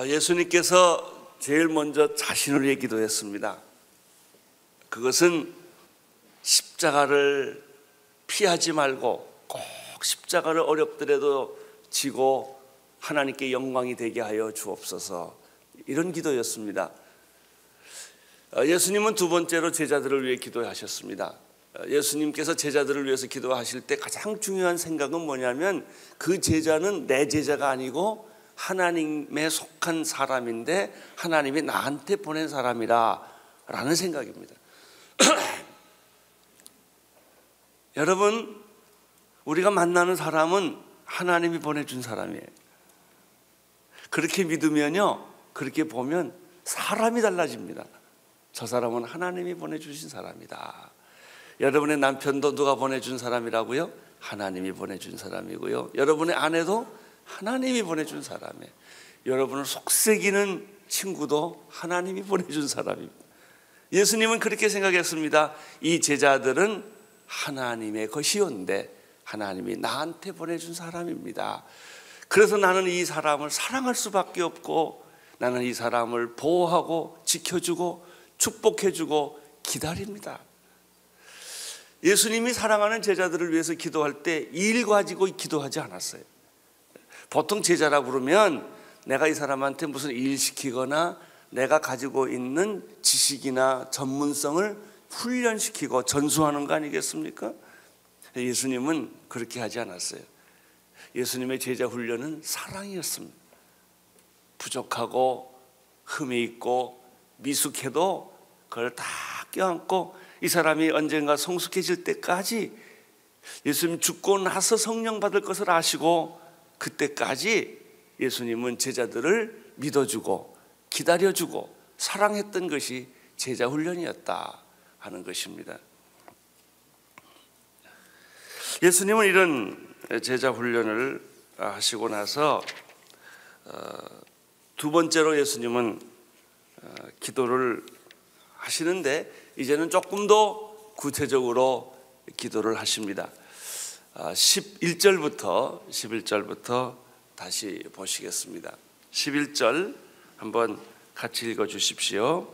예수님께서 제일 먼저 자신을 위해 기도했습니다. 그것은 십자가를 피하지 말고 꼭 십자가를 어렵더라도 지고 하나님께 영광이 되게 하여 주옵소서, 이런 기도였습니다. 예수님은 두 번째로 제자들을 위해 기도하셨습니다. 예수님께서 제자들을 위해서 기도하실 때 가장 중요한 생각은 뭐냐면, 그 제자는 내 제자가 아니고 하나님에 속한 사람인데 하나님이 나한테 보낸 사람이라 라는 생각입니다. 여러분, 우리가 만나는 사람은 하나님이 보내준 사람이에요. 그렇게 믿으면요, 그렇게 보면 사람이 달라집니다. 저 사람은 하나님이 보내주신 사람이다. 여러분의 남편도 누가 보내준 사람이라고요? 하나님이 보내준 사람이고요. 여러분의 아내도 하나님이 보내준 사람이에요. 여러분을 속삭이는 친구도 하나님이 보내준 사람입니다. 예수님은 그렇게 생각했습니다. 이 제자들은 하나님의 것이온데 하나님이 나한테 보내준 사람입니다. 그래서 나는 이 사람을 사랑할 수밖에 없고, 나는 이 사람을 보호하고 지켜주고 축복해주고 기다립니다. 예수님이 사랑하는 제자들을 위해서 기도할 때 일 가지고 기도하지 않았어요. 보통 제자라 그러면 내가 이 사람한테 무슨 일 시키거나 내가 가지고 있는 지식이나 전문성을 훈련시키고 전수하는 거 아니겠습니까? 예수님은 그렇게 하지 않았어요. 예수님의 제자 훈련은 사랑이었습니다. 부족하고 흠이 있고 미숙해도 그걸 다 껴안고 이 사람이 언젠가 성숙해질 때까지, 예수님 죽고 나서 성령 받을 것을 아시고 그때까지 예수님은 제자들을 믿어주고 기다려주고 사랑했던 것이 제자 훈련이었다 하는 것입니다. 예수님은 이런 제자 훈련을 하시고 나서 두 번째로 예수님은 기도를 하시는데, 이제는 조금 더 구체적으로 기도를 하십니다. 11절부터 다시 보시겠습니다. 11절 한번 같이 읽어 주십시오.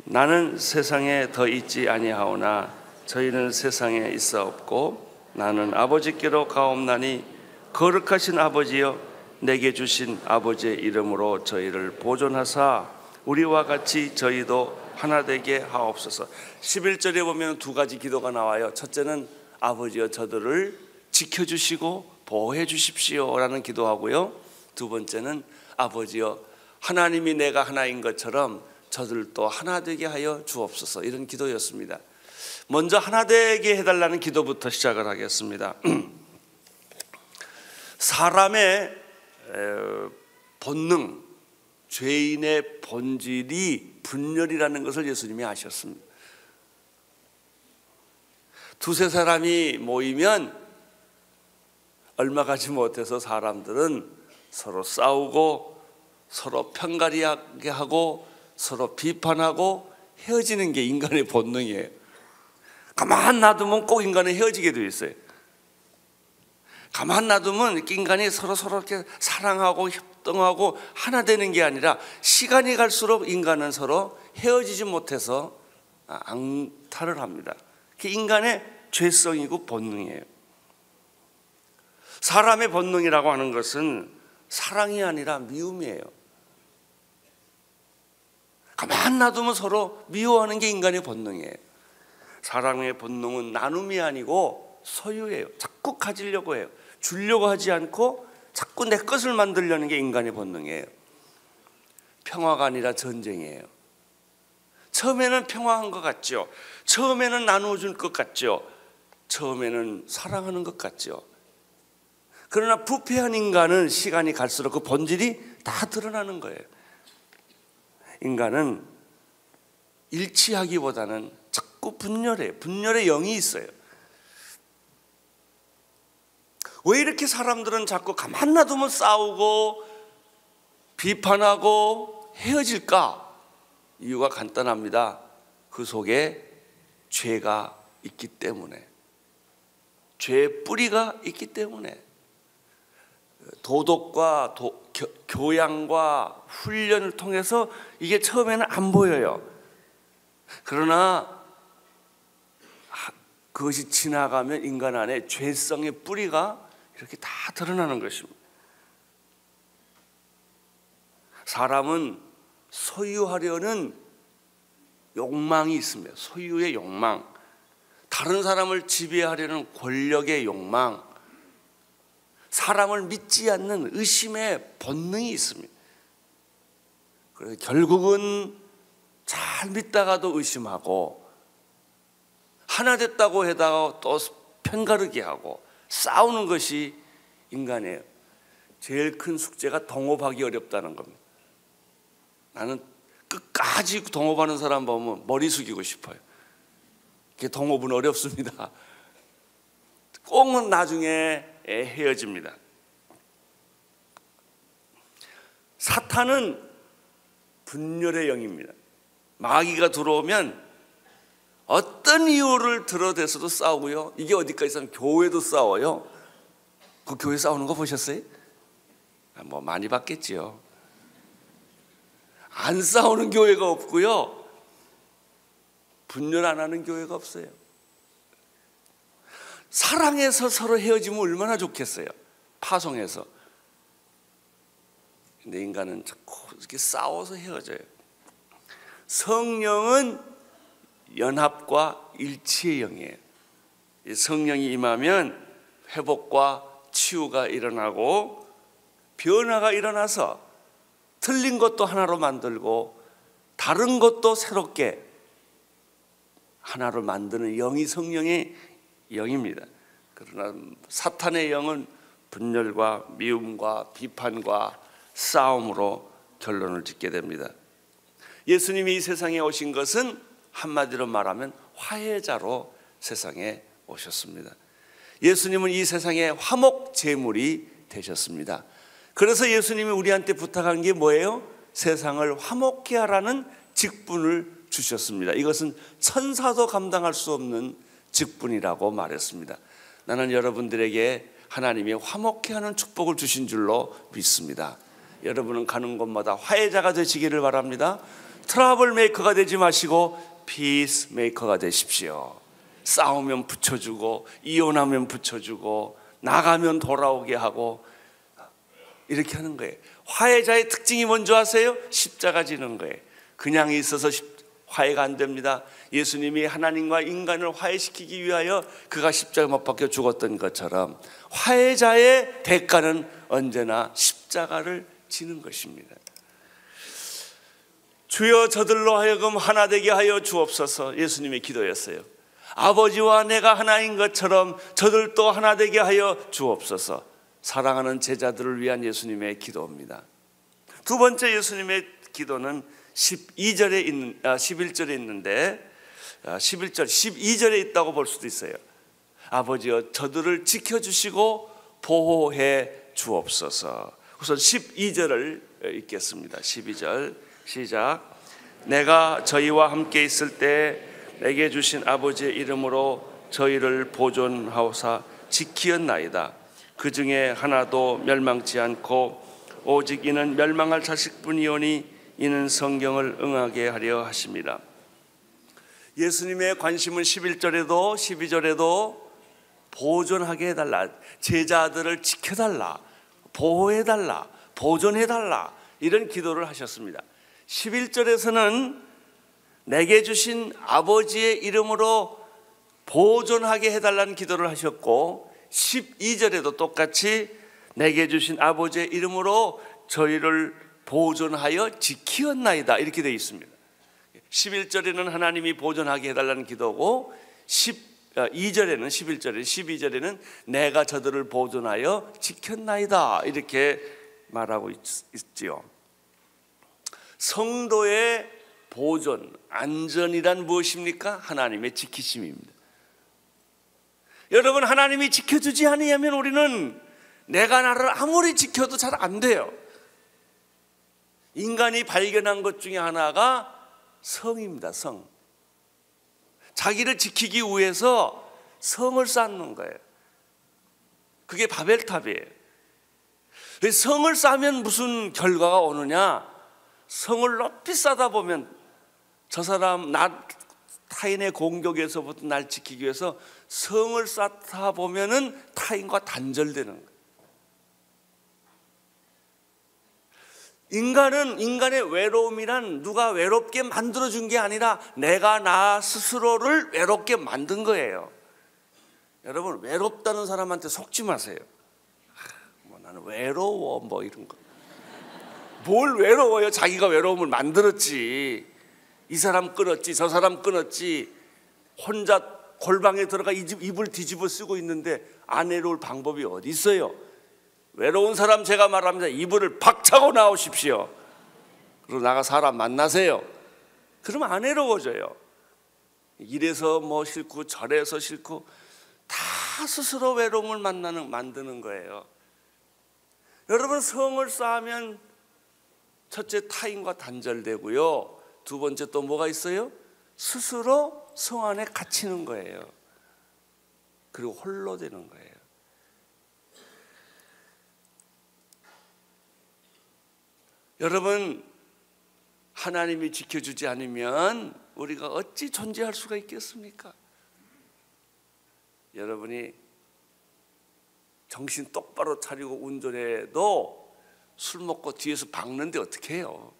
나는 세상에 더 있지 아니하오나 저희는 세상에 있사옵고 나는 아버지께로 가옵나니 거룩하신 아버지여, 내게 주신 아버지의 이름으로 저희를 보존하사 우리와 같이 저희도 하나 되게 하옵소서. 11절에 보면 두 가지 기도가 나와요. 첫째는 아버지여 저들을 지켜주시고 보호해 주십시오 라는 기도하고요, 두 번째는 아버지여 하나님이 내가 하나인 것처럼 저들도 하나 되게 하여 주옵소서, 이런 기도였습니다. 먼저 하나 되게 해달라는 기도부터 시작을 하겠습니다. 사람의 본능, 죄인의 본질이 분열이라는 것을 예수님이 아셨습니다. 두세 사람이 모이면 얼마 가지 못해서 사람들은 서로 싸우고 서로 편가리하게 하고 서로 비판하고 헤어지는 게 인간의 본능이에요. 가만 놔두면 꼭 인간은 헤어지게 되어 있어요. 가만 놔두면 인간이 서로 이렇게 사랑하고 협동하고 하나 되는 게 아니라 시간이 갈수록 인간은 서로 헤어지지 못해서 앙탈을 합니다. 그게 인간의 죄성이고 본능이에요. 사람의 본능이라고 하는 것은 사랑이 아니라 미움이에요. 가만 놔두면 서로 미워하는 게 인간의 본능이에요. 사랑의 본능은 나눔이 아니고 소유예요. 자꾸 가지려고 해요. 주려고 하지 않고 자꾸 내 것을 만들려는 게 인간의 본능이에요. 평화가 아니라 전쟁이에요. 처음에는 평화한 것 같죠. 처음에는 나누어줄 것 같죠. 처음에는 사랑하는 것 같죠. 그러나 부패한 인간은 시간이 갈수록 그 본질이 다 드러나는 거예요. 인간은 일치하기보다는 자꾸 분열해요. 분열의 영이 있어요. 왜 이렇게 사람들은 자꾸 가만 놔두면 싸우고 비판하고 헤어질까? 이유가 간단합니다. 그 속에 죄가 있기 때문에, 죄의 뿌리가 있기 때문에, 도덕과 교양과 훈련을 통해서 이게 처음에는 안 보여요. 그러나 그것이 지나가면 인간 안에 죄성의 뿌리가 이렇게 다 드러나는 것입니다. 사람은 소유하려는 욕망이 있습니다. 소유의 욕망, 다른 사람을 지배하려는 권력의 욕망, 사람을 믿지 않는 의심의 본능이 있습니다. 그래서 결국은 잘 믿다가도 의심하고, 하나 됐다고 해다가 또 편가르기 하고 싸우는 것이 인간이에요. 제일 큰 숙제가 동업하기 어렵다는 겁니다. 나는 끝까지 동업하는 사람 보면 머리 숙이고 싶어요. 동업은 어렵습니다. 꼭 나중에 헤어집니다. 사탄은 분열의 영입니다. 마귀가 들어오면 어떤 이유를 들어대서도 싸우고요. 이게 어디까지 교회도 싸워요. 그 교회 싸우는 거 보셨어요? 뭐 많이 봤겠지요. 안 싸우는 교회가 없고요, 분열 안 하는 교회가 없어요. 사랑해서 서로 헤어지면 얼마나 좋겠어요. 파송해서. 근데 인간은 자꾸 이렇게 싸워서 헤어져요. 성령은 연합과 일치의 영이에요. 성령이 임하면 회복과 치유가 일어나고 변화가 일어나서 틀린 것도 하나로 만들고 다른 것도 새롭게 하나로 만드는 영이 성령의 영입니다. 그러나 사탄의 영은 분열과 미움과 비판과 싸움으로 결론을 짓게 됩니다. 예수님이 이 세상에 오신 것은 한마디로 말하면 화해자로 세상에 오셨습니다. 예수님은 이 세상의 화목 제물이 되셨습니다. 그래서 예수님이 우리한테 부탁한 게 뭐예요? 세상을 화목케 하라는 직분을 주셨습니다. 이것은 천사도 감당할 수 없는 직분이라고 말했습니다. 나는 여러분들에게 하나님이 화목케 하는 축복을 주신 줄로 믿습니다. 여러분은 가는 곳마다 화해자가 되시기를 바랍니다. 트러블 메이커가 되지 마시고 피스 메이커가 되십시오. 싸우면 붙여주고, 이혼하면 붙여주고, 나가면 돌아오게 하고, 이렇게 하는 거예요. 화해자의 특징이 뭔지 아세요? 십자가 지는 거예요. 그냥 있어서 화해가 안 됩니다. 예수님이 하나님과 인간을 화해시키기 위하여 그가 십자가에 못 박혀 죽었던 것처럼 화해자의 대가는 언제나 십자가를 지는 것입니다. 주여 저들로 하여금 하나 되게 하여 주옵소서. 예수님의 기도였어요. 아버지와 내가 하나인 것처럼 저들도 하나 되게 하여 주옵소서. 사랑하는 제자들을 위한 예수님의 기도입니다. 두 번째 예수님의 기도는 11절에 있는데 11절, 12절에 있다고 볼 수도 있어요. 아버지여 저들을 지켜주시고 보호해 주옵소서. 우선 12절을 읽겠습니다. 12절 시작. 내가 저희와 함께 있을 때 내게 주신 아버지의 이름으로 저희를 보존하오사 지키었나이다. 그 중에 하나도 멸망치 않고 오직 이는 멸망할 자식뿐이오니 이는 성경을 응하게 하려 하십니다. 예수님의 관심은 11절에도 12절에도 보존하게 해달라, 제자들을 지켜달라, 보호해달라, 보존해달라, 이런 기도를 하셨습니다. 11절에서는 내게 주신 아버지의 이름으로 보존하게 해달라는 기도를 하셨고, 12절에도 똑같이 내게 주신 아버지의 이름으로 저희를 보존하여 지키었나이다, 이렇게 되어 있습니다. 11절에는 하나님이 보존하게 해달라는 기도고, 12절에는 12절에는 내가 저들을 보존하여 지켰나이다, 이렇게 말하고 있지요. 성도의 보존, 안전이란 무엇입니까? 하나님의 지키심입니다. 여러분, 하나님이 지켜주지 않으면 우리는 내가 나를 아무리 지켜도 잘 안 돼요. 인간이 발견한 것 중에 하나가 성입니다. 성. 자기를 지키기 위해서 성을 쌓는 거예요. 그게 바벨탑이에요. 성을 쌓으면 무슨 결과가 오느냐? 성을 높이 쌓다 보면 저 사람 타인의 공격에서부터 날 지키기 위해서 성을 쌓다 보면은 타인과 단절되는 거예요. 인간의 외로움이란 누가 외롭게 만들어준 게 아니라 내가 나 스스로를 외롭게 만든 거예요. 여러분, 외롭다는 사람한테 속지 마세요. 나는 외로워 뭐 이런 거. 뭘 외로워요? 자기가 외로움을 만들었지. 이 사람 끊었지, 저 사람 끊었지. 혼자 골방에 들어가 이불 뒤집어 쓰고 있는데 안 외로울 방법이 어디 있어요? 외로운 사람 제가 말합니다. 이불을 박차고 나오십시오. 그리고 나가 사람 만나세요. 그러면 안 외로워져요. 이래서 뭐 싫고 저래서 싫고 다 스스로 외로움을 만드는 거예요. 여러분, 성을 쌓으면 첫째 타인과 단절되고요. 두 번째 또 뭐가 있어요? 스스로 성 안에 갇히는 거예요. 그리고 홀로 되는 거예요. 여러분, 하나님이 지켜주지 않으면 우리가 어찌 존재할 수가 있겠습니까? 여러분이 정신 똑바로 차리고 운전해도 술 먹고 뒤에서 박는데 어떻게 해요?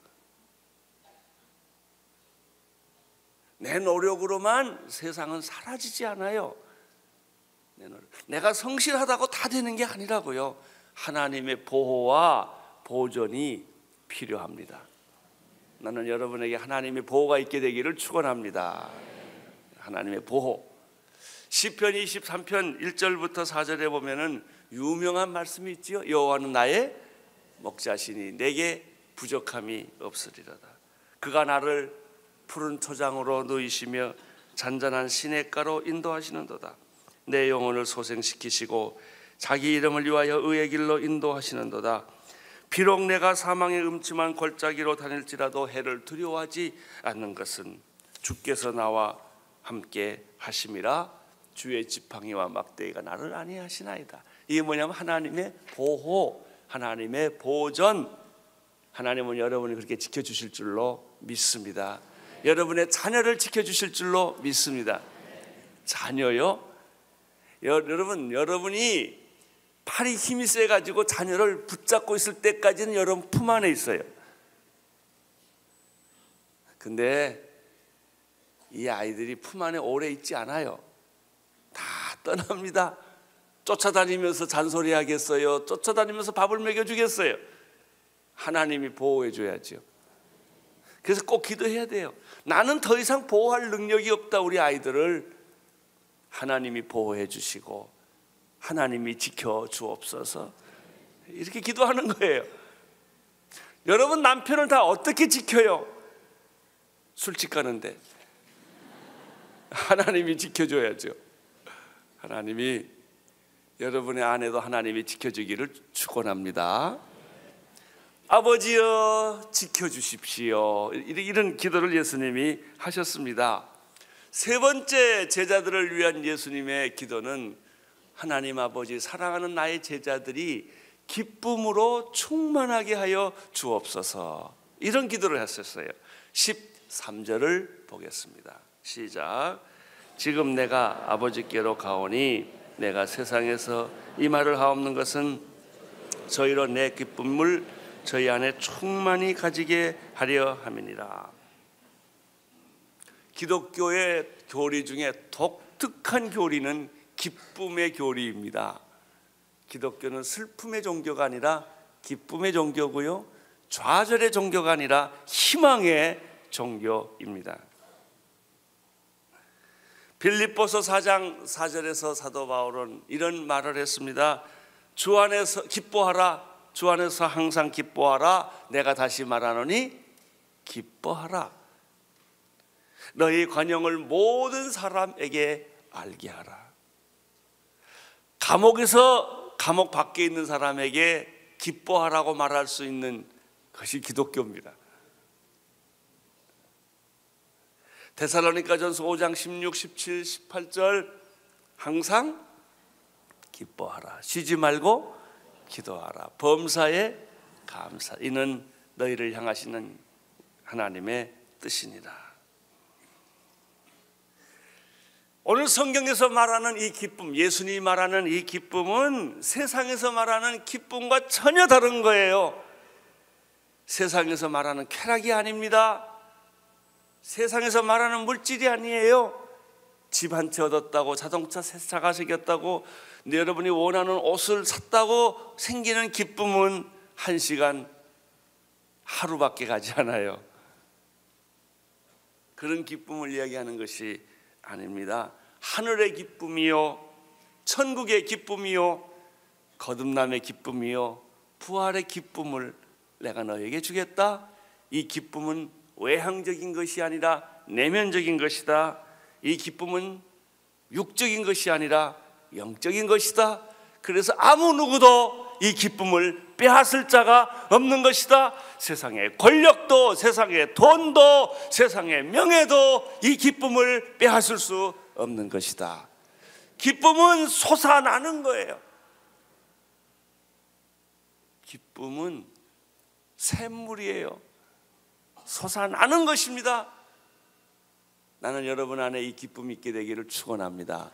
내 노력으로만 세상은 사라지지 않아요. 내가 성실하다고 다 되는 게 아니라고요. 하나님의 보호와 보존이 필요합니다. 나는 여러분에게 하나님의 보호가 있게 되기를 축원합니다. 하나님의 보호. 시편 23편 1절부터 4절에 보면은 유명한 말씀이 있지요. 여호와는 나의 목자시니 내게 부족함이 없으리로다. 그가 나를 푸른 초장으로 누이시며 잔잔한 시냇가로 인도하시는도다. 내 영혼을 소생시키시고 자기 이름을 위하여 의의 길로 인도하시는도다. 비록 내가 사망의 음침한 골짜기로 다닐지라도 해를 두려워하지 않는 것은 주께서 나와 함께 하심이라. 주의 지팡이와 막대기가 나를 안위하시나이다. 이게 뭐냐면 하나님의 보호, 하나님의 보전. 하나님은 여러분이 그렇게 지켜주실 줄로 믿습니다. 여러분의 자녀를 지켜주실 줄로 믿습니다. 자녀요? 여러분, 여러분이 팔이 힘이 세가지고 자녀를 붙잡고 있을 때까지는 여러분 품 안에 있어요. 근데 이 아이들이 품 안에 오래 있지 않아요. 다 떠납니다. 쫓아다니면서 잔소리 하겠어요? 쫓아다니면서 밥을 먹여주겠어요? 하나님이 보호해 줘야죠. 그래서 꼭 기도해야 돼요. 나는 더 이상 보호할 능력이 없다. 우리 아이들을 하나님이 보호해 주시고 하나님이 지켜주옵소서. 이렇게 기도하는 거예요. 여러분, 남편을 다 어떻게 지켜요? 술집 가는데 하나님이 지켜줘야죠. 하나님이, 여러분의 아내도 하나님이 지켜주기를 축원합니다. 아버지여 지켜주십시오. 이런 기도를 예수님이 하셨습니다. 세 번째, 제자들을 위한 예수님의 기도는 하나님 아버지, 사랑하는 나의 제자들이 기쁨으로 충만하게 하여 주옵소서. 이런 기도를 했었어요. 13절을 보겠습니다. 시작. 지금 내가 아버지께로 가오니 내가 세상에서 이 말을 하옵는 것은 저희로 내 기쁨을 저희 안에 충만히 가지게 하려 함이니라. 기독교의 교리 중에 독특한 교리는 기쁨의 교리입니다. 기독교는 슬픔의 종교가 아니라 기쁨의 종교고요, 좌절의 종교가 아니라 희망의 종교입니다. 빌립보서 4장 4절에서 사도 바울은 이런 말을 했습니다. 주 안에서 기뻐하라. 주 안에서 항상 기뻐하라. 내가 다시 말하노니 기뻐하라. 너희 관용을 모든 사람에게 알게 하라. 감옥 밖에 있는 사람에게 기뻐하라고 말할 수 있는 것이 기독교입니다. 데살로니가전서 5장 16, 17, 18절 항상 기뻐하라. 쉬지 말고 기도하라. 범사에 감사. 이는 너희를 향하시는 하나님의 뜻이니라. 오늘 성경에서 말하는 이 기쁨, 예수님이 말하는 이 기쁨은 세상에서 말하는 기쁨과 전혀 다른 거예요. 세상에서 말하는 쾌락이 아닙니다. 세상에서 말하는 물질이 아니에요. 집 한 채 얻었다고, 자동차 새 차가 생겼다고, 여러분이 원하는 옷을 샀다고 생기는 기쁨은 한 시간, 하루밖에 가지 않아요. 그런 기쁨을 이야기하는 것이 아닙니다. 하늘의 기쁨이요, 천국의 기쁨이요, 거듭남의 기쁨이요, 부활의 기쁨을 내가 너에게 주겠다. 이 기쁨은 외향적인 것이 아니라 내면적인 것이다. 이 기쁨은 육적인 것이 아니라 영적인 것이다. 그래서 아무 누구도 이 기쁨을 빼앗을 자가 없는 것이다. 세상의 권력도, 세상의 돈도, 세상의 명예도 이 기쁨을 빼앗을 수 없는 것이다. 기쁨은 솟아나는 거예요. 기쁨은 샘물이에요. 솟아나는 것입니다. 나는 여러분 안에 이 기쁨이 있게 되기를 축원합니다.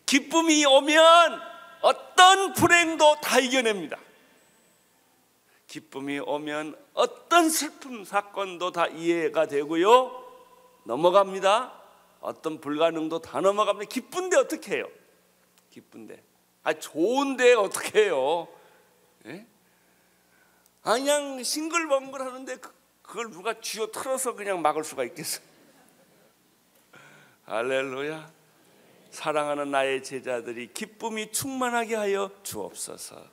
기쁨이 오면 어떤 불행도 다 이겨냅니다. 기쁨이 오면 어떤 슬픔 사건도 다 이해가 되고요, 넘어갑니다. 어떤 불가능도 다 넘어갑니다. 기쁜데 어떻게 해요? 기쁜데, 좋은데 어떻게 해요? 예? 그냥 싱글벙글 하는데 그걸 누가 쥐어 틀어서 그냥 막을 수가 있겠어요? 할렐루야. 사랑하는 나의 제자들이 기쁨이 충만하게 하여 주옵소서.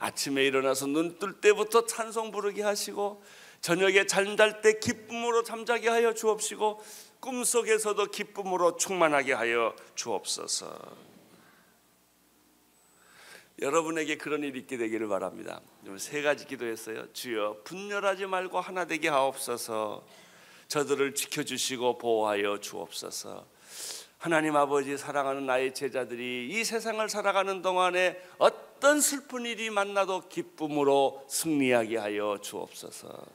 아침에 일어나서 눈 뜰 때부터 찬송 부르게 하시고, 저녁에 잠잘 때 기쁨으로 잠자게 하여 주옵시고, 꿈속에서도 기쁨으로 충만하게 하여 주옵소서. 여러분에게 그런 일이 있게 되기를 바랍니다. 세 가지 기도했어요. 주여, 분열하지 말고 하나 되게 하옵소서. 저들을 지켜주시고 보호하여 주옵소서. 하나님 아버지, 사랑하는 나의 제자들이 이 세상을 살아가는 동안에 어떤 슬픈 일이 만나도 기쁨으로 승리하게 하여 주옵소서.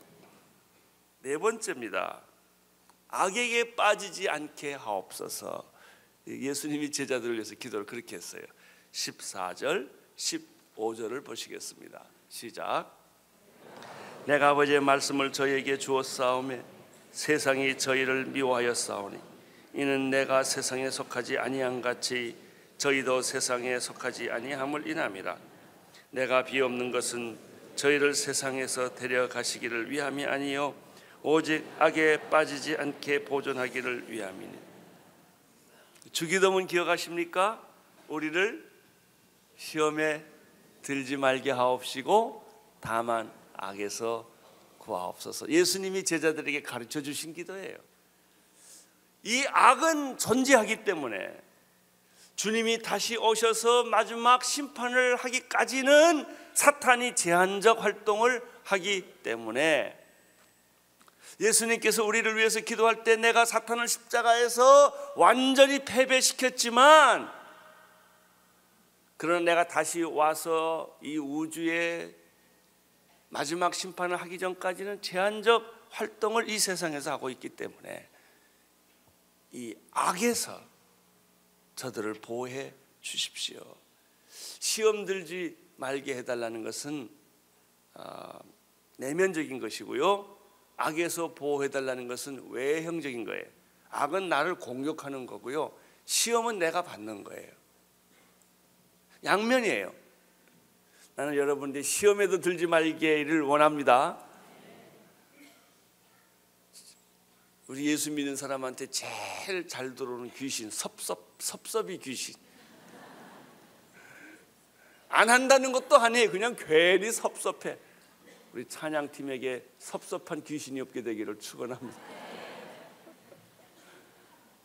네 번째입니다. 악에게 빠지지 않게 하옵소서. 예수님이 제자들을 위해서 기도를 그렇게 했어요. 14절, 15절을 보시겠습니다. 시작. 내가 아버지의 말씀을 저희에게 주었사오매 세상이 저희를 미워하였사오니 이는 내가 세상에 속하지 아니한 같이 저희도 세상에 속하지 아니함을 인함이라. 내가 비옵는 것은 저희를 세상에서 데려가시기를 위함이 아니요 오직 악에 빠지지 않게 보존하기를 위함이니. 주기도문 기억하십니까? 우리를 시험에 들지 말게 하옵시고 다만 악에서 구하옵소서. 예수님이 제자들에게 가르쳐 주신 기도예요. 이 악은 존재하기 때문에 주님이 다시 오셔서 마지막 심판을 하기까지는 사탄이 제한적 활동을 하기 때문에 예수님께서 우리를 위해서 기도할 때 내가 사탄을 십자가에서 완전히 패배시켰지만 그러나 내가 다시 와서 이 우주의 마지막 심판을 하기 전까지는 제한적 활동을 이 세상에서 하고 있기 때문에 이 악에서 저들을 보호해 주십시오. 시험 들지 말게 해달라는 것은 내면적인 것이고요, 악에서 보호해달라는 것은 외형적인 거예요. 악은 나를 공격하는 거고요, 시험은 내가 받는 거예요. 양면이에요. 나는 여러분들이 시험에도 들지 말기를 원합니다. 우리 예수 믿는 사람한테 제일 잘 들어오는 귀신, 섭섭이 귀신. 안 한다는 것도 아니에요. 그냥 괜히 섭섭해. 우리 찬양팀에게 섭섭한 귀신이 없게 되기를 축원합니다.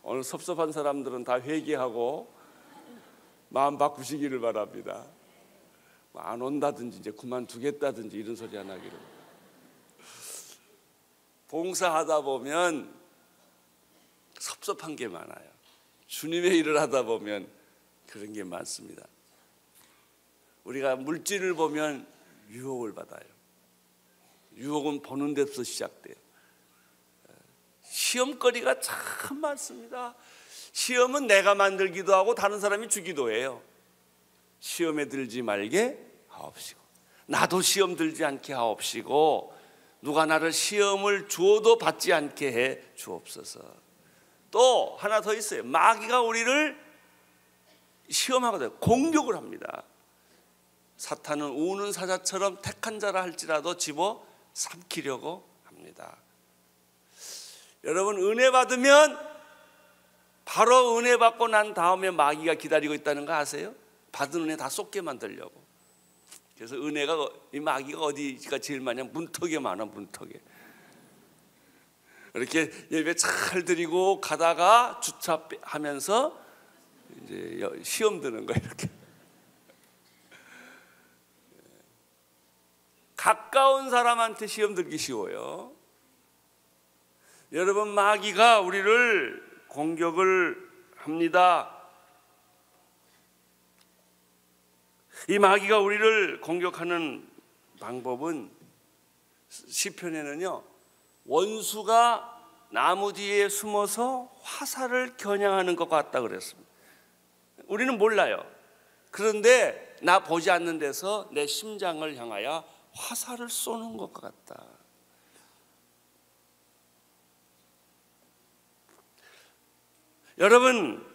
오늘 섭섭한 사람들은 다 회개하고 마음 바꾸시기를 바랍니다. 안 온다든지 이제 그만두겠다든지 이런 소리 안 하기를. 봉사하다 보면 섭섭한 게 많아요. 주님의 일을 하다 보면 그런 게 많습니다. 우리가 물질을 보면 유혹을 받아요. 유혹은 보는 데서 시작돼요. 시험거리가 참 많습니다. 시험은 내가 만들기도 하고 다른 사람이 주기도 해요. 시험에 들지 말게 하옵시고, 나도 시험 들지 않게 하옵시고, 누가 나를 시험을 주어도 받지 않게 해 주옵소서. 또 하나 더 있어요. 마귀가 우리를 시험하거든요. 공격을 합니다. 사탄은 우는 사자처럼 택한 자라 할지라도 집어 삼키려고 합니다. 여러분, 은혜 받으면 바로 은혜 받고 난 다음에 마귀가 기다리고 있다는 거 아세요? 받은 은혜 다 쏟게 만들려고. 그래서 은혜가, 이 마귀가 어디가 제일 많냐? 문턱에 많아. 문턱에. 이렇게 예배 잘 드리고 가다가 주차하면서 이제 시험 드는 거예요. 이렇게 가까운 사람한테 시험 들기 쉬워요. 여러분, 마귀가 우리를 공격을 합니다. 이 마귀가 우리를 공격하는 방법은 시편에는요, 원수가 나무 뒤에 숨어서 화살을 겨냥하는 것 같다 그랬습니다. 우리는 몰라요. 그런데 나 보지 않는 데서 내 심장을 향하여 화살을 쏘는 것 같다. 여러분,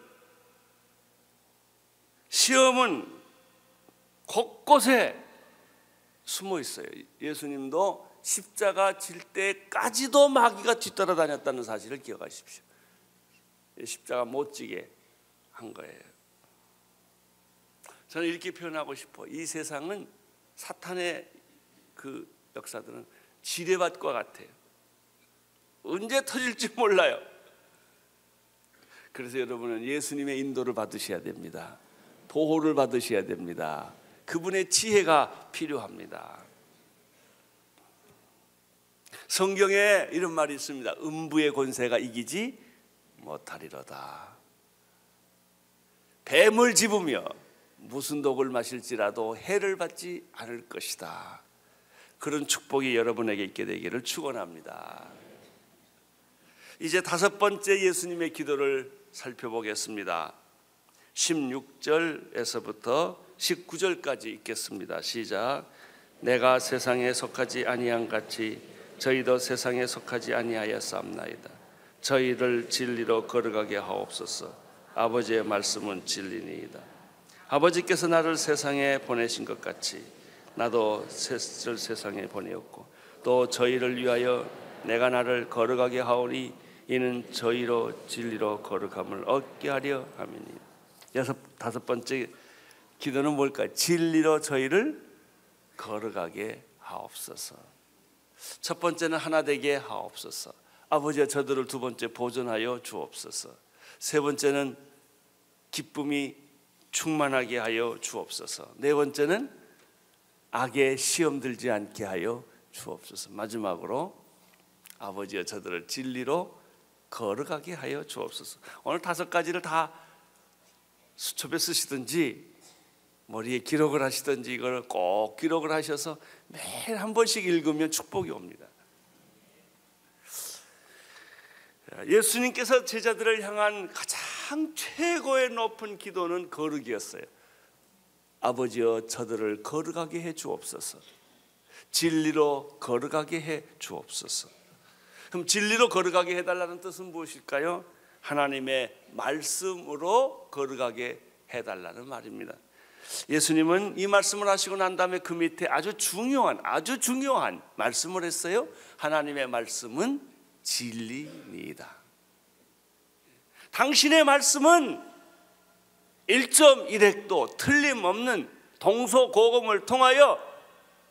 시험은 곳곳에 숨어 있어요. 예수님도 십자가 질 때까지도 마귀가 뒤따라다녔다는 사실을 기억하십시오. 십자가 못 지게 한 거예요. 저는 이렇게 표현하고 싶어. 이 세상은 사탄의 그 역사들은 지뢰밭과 같아요. 언제 터질지 몰라요. 그래서 여러분은 예수님의 인도를 받으셔야 됩니다. 보호를 받으셔야 됩니다. 그분의 지혜가 필요합니다. 성경에 이런 말이 있습니다. 음부의 권세가 이기지 못하리로다. 뱀을 집으며 무슨 독을 마실지라도 해를 받지 않을 것이다. 그런 축복이 여러분에게 있게 되기를 축원합니다. 이제 다섯 번째 예수님의 기도를 살펴보겠습니다. 16절에서부터 19절까지 읽겠습니다. 시작. 내가 세상에 속하지 아니한 같이 저희도 세상에 속하지 아니하였사옵나이다. 저희를 진리로 걸어가게 하옵소서. 아버지의 말씀은 진리니이다. 아버지께서 나를 세상에 보내신 것 같이 나도 세상에 보내었고 또 저희를 위하여 내가 나를 걸어가게 하오니 이는 저희로 진리로 거룩함을 얻게 하려 함이니. 다섯 번째 기도는 뭘까요? 진리로 저희를 걸어가게 하옵소서. 첫 번째는 하나 되게 하옵소서. 아버지여 저들을 두 번째 보존하여 주옵소서. 세 번째는 기쁨이 충만하게 하여 주옵소서. 네 번째는 악에 시험 들지 않게 하여 주옵소서. 마지막으로 아버지여 저들을 진리로 걸어가게 하여 주옵소서. 오늘 다섯 가지를 다 수첩에 쓰시든지 머리에 기록을 하시든지 이걸 꼭 기록을 하셔서 매일 한 번씩 읽으면 축복이 옵니다. 예수님께서 제자들을 향한 가장 최고의 높은 기도는 거룩이었어요. 아버지여 저들을 거룩하게 해 주옵소서. 진리로 거룩하게 해 주옵소서. 그럼 진리로 거룩하게 해달라는 뜻은 무엇일까요? 하나님의 말씀으로 거룩하게 해달라는 말입니다. 예수님은 이 말씀을 하시고 난 다음에 그 밑에 아주 중요한 말씀을 했어요. 하나님의 말씀은 진리니이다. 당신의 말씀은 1.1획도 틀림없는 동서고금을 통하여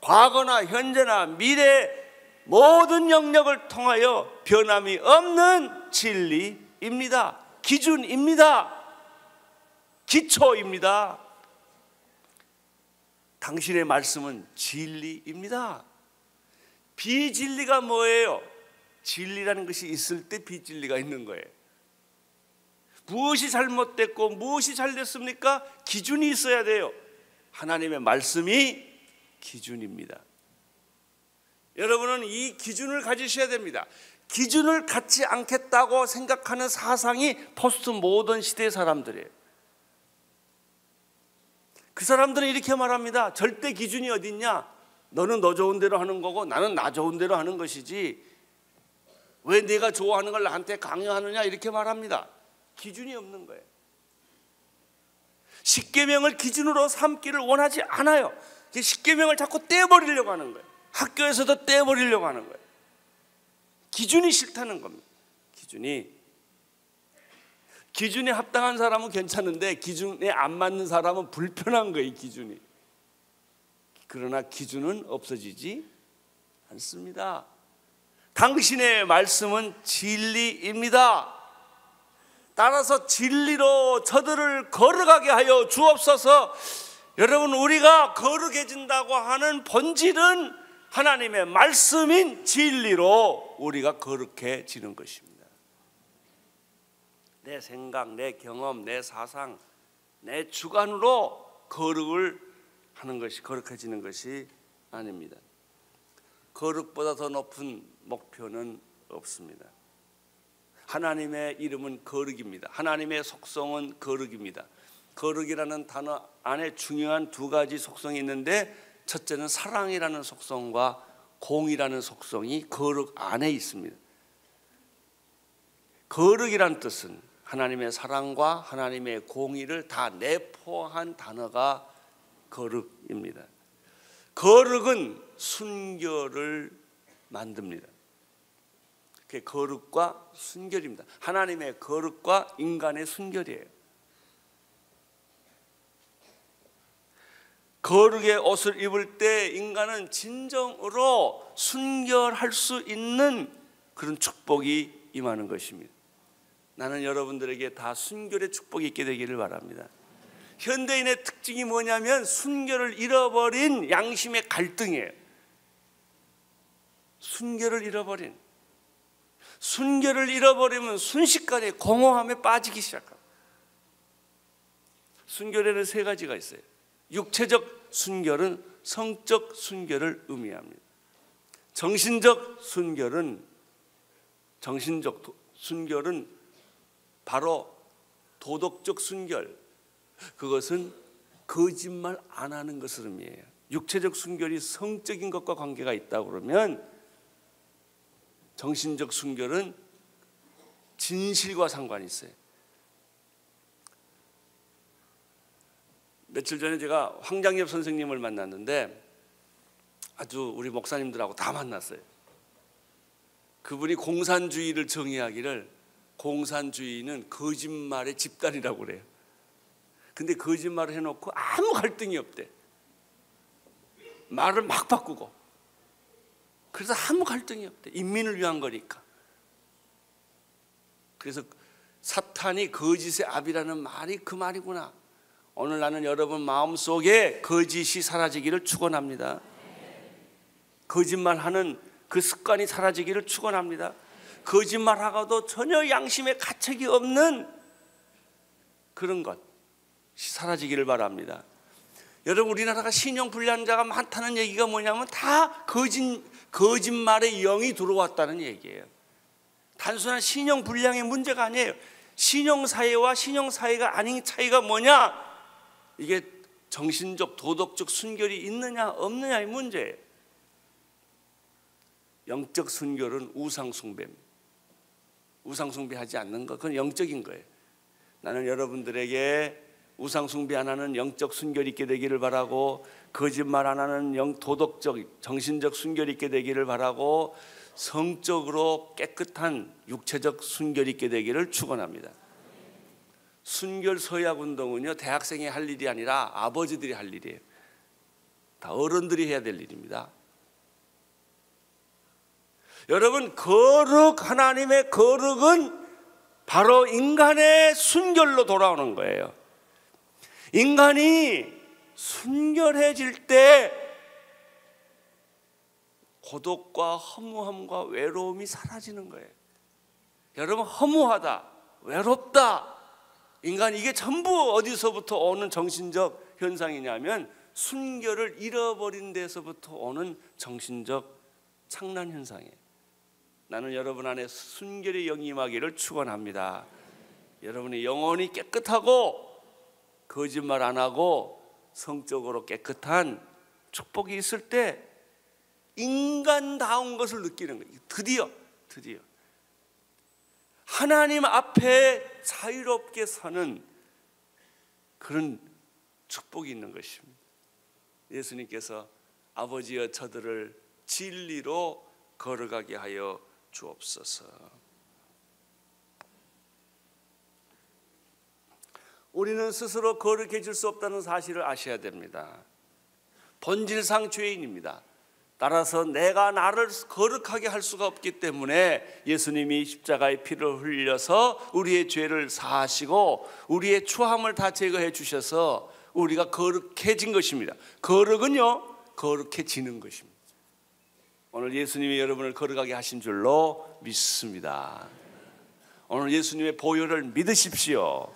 과거나 현재나 미래 모든 영역을 통하여 변함이 없는 진리입니다. 기준입니다. 기초입니다. 당신의 말씀은 진리입니다. 비진리가 뭐예요? 진리라는 것이 있을 때 비진리가 있는 거예요. 무엇이 잘못됐고 무엇이 잘됐습니까? 기준이 있어야 돼요. 하나님의 말씀이 기준입니다. 여러분은 이 기준을 가지셔야 됩니다. 기준을 갖지 않겠다고 생각하는 사상이 포스트 모던 시대의 사람들이에요. 그 사람들은 이렇게 말합니다. 절대 기준이 어디 있냐? 너는 너 좋은 대로 하는 거고 나는 나 좋은 대로 하는 것이지 왜 내가 좋아하는 걸 나한테 강요하느냐, 이렇게 말합니다. 기준이 없는 거예요. 십계명을 기준으로 삼기를 원하지 않아요. 십계명을 자꾸 떼버리려고 하는 거예요. 학교에서도 떼버리려고 하는 거예요. 기준이 싫다는 겁니다. 기준에 합당한 사람은 괜찮은데 기준에 안 맞는 사람은 불편한 거예요. 기준이. 그러나 기준은 없어지지 않습니다. 당신의 말씀은 진리입니다. 따라서 진리로 저들을 거룩하게 하여 주옵소서. 여러분, 우리가 거룩해진다고 하는 본질은 하나님의 말씀인 진리로 우리가 거룩해지는 것입니다. 내 생각, 내 경험, 내 사상, 내 주관으로 거룩을 하는 것이, 거룩해지는 것이 아닙니다. 거룩보다 더 높은 목표는 없습니다. 하나님의 이름은 거룩입니다. 하나님의 속성은 거룩입니다. 거룩이라는 단어 안에 중요한 두 가지 속성이 있는데, 첫째는 사랑이라는 속성과 공이라는 속성이 거룩 안에 있습니다. 거룩이라는 뜻은 하나님의 사랑과 하나님의 공의를 다 내포한 단어가 거룩입니다. 거룩은 순결을 만듭니다. 그게 거룩과 순결입니다. 하나님의 거룩과 인간의 순결이에요. 거룩의 옷을 입을 때 인간은 진정으로 순결할 수 있는 그런 축복이 임하는 것입니다. 나는 여러분들에게 다 순결의 축복이 있게 되기를 바랍니다. 현대인의 특징이 뭐냐면 순결을 잃어버린 양심의 갈등이에요. 순결을 잃어버리면 순식간에 공허함에 빠지기 시작합니다. 순결에는 세 가지가 있어요. 육체적 순결은 성적 순결을 의미합니다. 정신적 순결은 바로 도덕적 순결, 그것은 거짓말 안 하는 것을 의미해요. 육체적 순결이 성적인 것과 관계가 있다고 그러면 정신적 순결은 진실과 상관이 있어요. 며칠 전에 제가 황장엽 선생님을 만났는데 아주 우리 목사님들하고 다 만났어요. 그분이 공산주의를 정의하기를 공산주의는 거짓말의 집단이라고 그래요. 근데 거짓말을 해놓고 아무 갈등이 없대. 말을 막 바꾸고. 그래서 아무 갈등이 없대. 인민을 위한 거니까. 그래서 사탄이 거짓의 압이라는 말이 그 말이구나. 오늘 나는 여러분 마음속에 거짓이 사라지기를 축원합니다. 거짓말하는 그 습관이 사라지기를 축원합니다. 거짓말하고도 전혀 양심에 가책이 없는 그런 것이 사라지기를 바랍니다. 여러분, 우리나라가 신용불량자가 많다는 얘기가 뭐냐면 다 거짓말의 영이 들어왔다는 얘기예요. 단순한 신용불량의 문제가 아니에요. 신용사회와 신용사회가 아닌 차이가 뭐냐? 이게 정신적, 도덕적 순결이 있느냐 없느냐의 문제예요. 영적 순결은 우상숭배입니다. 우상숭배하지 않는 것, 그건 영적인 거예요. 나는 여러분들에게 우상숭배 안 하는 영적 순결이 있게 되기를 바라고, 거짓말 안 하는 도덕적, 정신적 순결이 있게 되기를 바라고, 성적으로 깨끗한 육체적 순결이 있게 되기를 축원합니다. 순결 서약 운동은요, 대학생이 할 일이 아니라 아버지들이 할 일이에요. 다 어른들이 해야 될 일입니다. 여러분, 하나님의 거룩은 바로 인간의 순결로 돌아오는 거예요. 인간이 순결해질 때 고독과 허무함과 외로움이 사라지는 거예요. 여러분, 허무하다, 외롭다, 인간, 이게 전부 어디서부터 오는 정신적 현상이냐면 순결을 잃어버린 데서부터 오는 정신적 착란 현상이에요. 나는 여러분 안에 순결의 영이 임하기를 축원합니다. 여러분의 영혼이 깨끗하고 거짓말 안 하고 성적으로 깨끗한 축복이 있을 때 인간다운 것을 느끼는 거예요. 드디어 하나님 앞에 자유롭게 사는 그런 축복이 있는 것입니다. 예수님께서 아버지여 저들을 진리로 걸어가게 하여 주옵소서. 우리는 스스로 거룩해질 수 없다는 사실을 아셔야 됩니다. 본질상 죄인입니다. 따라서 내가 나를 거룩하게 할 수가 없기 때문에 예수님이 십자가의 피를 흘려서 우리의 죄를 사하시고 우리의 추함을 다 제거해 주셔서 우리가 거룩해진 것입니다. 거룩은요, 거룩해지는 것입니다. 오늘 예수님이 여러분을 거룩하게 하신 줄로 믿습니다. 오늘 예수님의 보혈을 믿으십시오.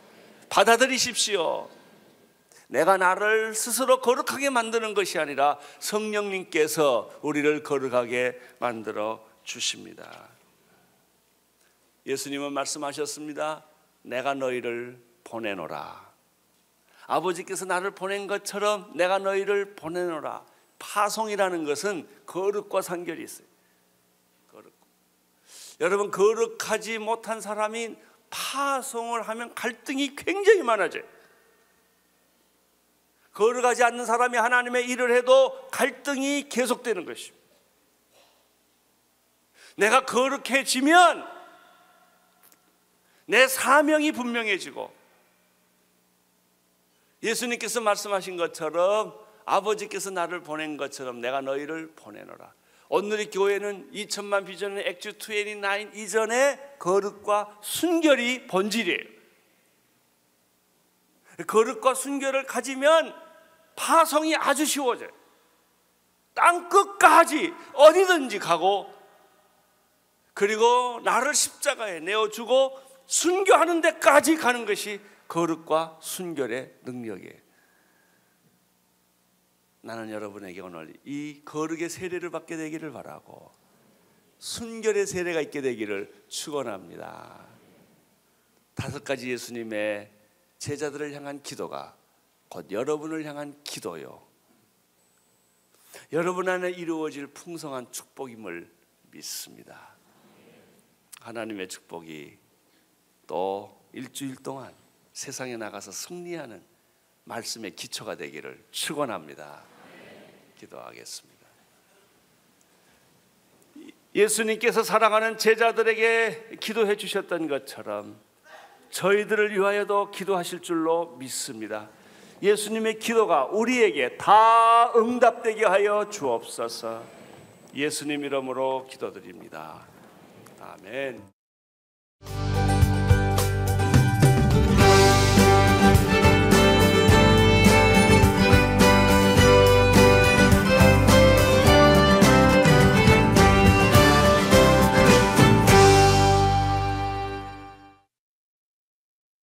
받아들이십시오. 내가 나를 스스로 거룩하게 만드는 것이 아니라 성령님께서 우리를 거룩하게 만들어 주십니다. 예수님은 말씀하셨습니다. 내가 너희를 보내노라. 아버지께서 나를 보낸 것처럼 내가 너희를 보내노라. 파송이라는 것은 거룩과 상결이 있어요. 거룩. 여러분, 거룩하지 못한 사람이 파송을 하면 갈등이 굉장히 많아져요. 거룩하지 않는 사람이 하나님의 일을 해도 갈등이 계속되는 것입니다. 내가 거룩해지면 내 사명이 분명해지고 예수님께서 말씀하신 것처럼 아버지께서 나를 보낸 것처럼 내가 너희를 보내노라. 오늘의 교회는 2000만 비전의 액트 29 이전에 거룩과 순결이 본질이에요. 거룩과 순결을 가지면 파송이 아주 쉬워져요. 땅 끝까지 어디든지 가고, 그리고 나를 십자가에 내어주고 순교하는 데까지 가는 것이 거룩과 순결의 능력이에요. 나는 여러분에게 오늘 이 거룩의 세례를 받게 되기를 바라고 순결의 세례가 있게 되기를 축원합니다. 5가지 예수님의 제자들을 향한 기도가 곧 여러분을 향한 기도요, 여러분 안에 이루어질 풍성한 축복임을 믿습니다. 하나님의 축복이 또 일주일 동안 세상에 나가서 승리하는 말씀의 기초가 되기를 축원합니다. 기도하겠습니다. 예수님께서 사랑하는 제자들에게 기도해 주셨던 것처럼 저희들을 위하여도 기도하실 줄로 믿습니다. 예수님의 기도가 우리에게 다 응답되게 하여 주옵소서. 예수님 이름으로 기도드립니다. 아멘.